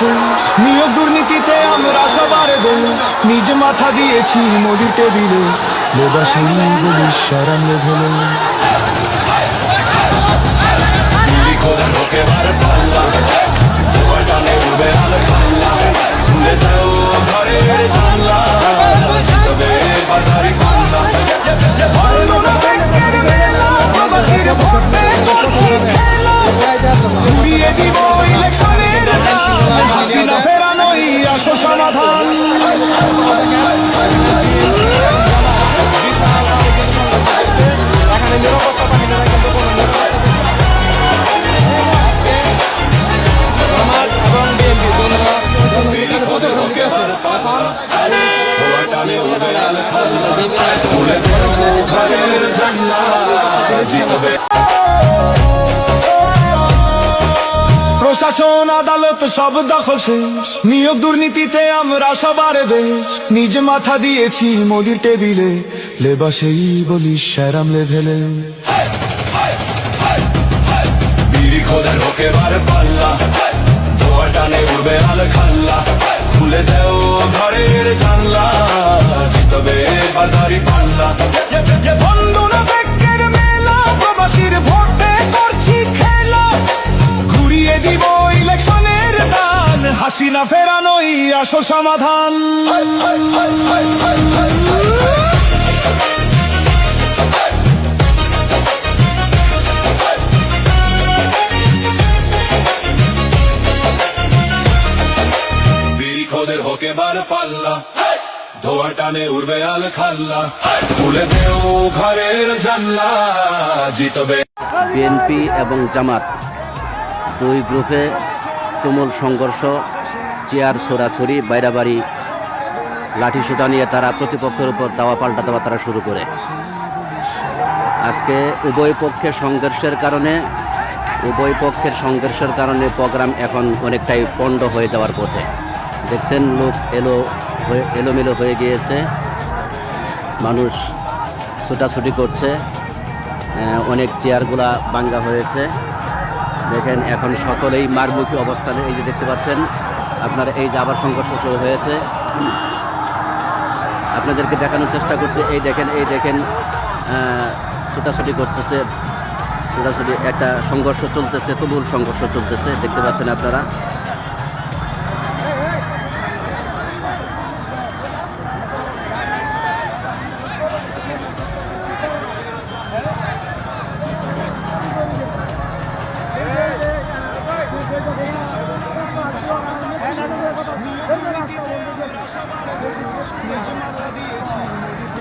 শেষ, নিয়োগ দুর্নীতিতে আমরা সবার দেশ। নিজ মাথা দিয়েছি মোদির টেবিলে, লেবা সেই বলিস সারাম লেভেলে। হাসিনা ফেরানোই আসো সমাধান। প্রশাসন আদালত সব দখল শেষ, নিয়োগ দুর্নীতিতে আমরা সবার দেশ। নিজ মাথা দিয়েছি মোদির টেবিলে, লেবা সেই বলিস শ্যারাম লেভেলে। বিড়ি খোদের হোকে বার পাল্লা, ধোয়া টানে উড়বে আল খাল্লা। খুলে দেও ঘরের জানলা, জিতবে বাদারি পাল্লা। বন্ধু না ব্যাংকের মেলা, প্রবাসীর ভোটে করছি খেলা। ঘুরিয়ে দিব ইলেকশনের দান, হাসিনা ফেরানোই আসো সমাধান। বিড়ি খোদের হোকে বার পাল্লা, ধোয়া টানে উড়বে আল খাল্লা। খুলে দেও ঘরের জানলা, জিতবে। বিএনপি এবং জামাত দুই গ্রুপে তুমুল সংঘর্ষ, চেয়ার ছোড়াছড়ি, বাইরাবাড়ি, লাঠিসোঁটা নিয়ে তারা প্রতিপক্ষের উপর দাওয়া পাল্টা দেওয়া তারা শুরু করে। আজকে উভয় পক্ষের সংঘর্ষের কারণে প্রোগ্রাম এখন অনেকটাই পণ্ড হয়ে যাওয়ার পথে। দেখছেন লোক এলোমেলো হয়ে গিয়েছে, মানুষ ছোটাছুটি করছে, অনেক চেয়ারগুলা ভাঙ্গা হয়েছে। দেখেন এখন সকলেই মারমুখী অবস্থানে, এই যে দেখতে পাচ্ছেন আপনারা, এই যে আবার সংঘর্ষ শুরু হয়েছে। আপনাদেরকে দেখানোর চেষ্টা করছে, এই দেখেন ছোটাছুটি করতেছে, একটা সংঘর্ষ চলতেছে, তুমুল সংঘর্ষ চলতেছে, দেখতে পাচ্ছেন আপনারা।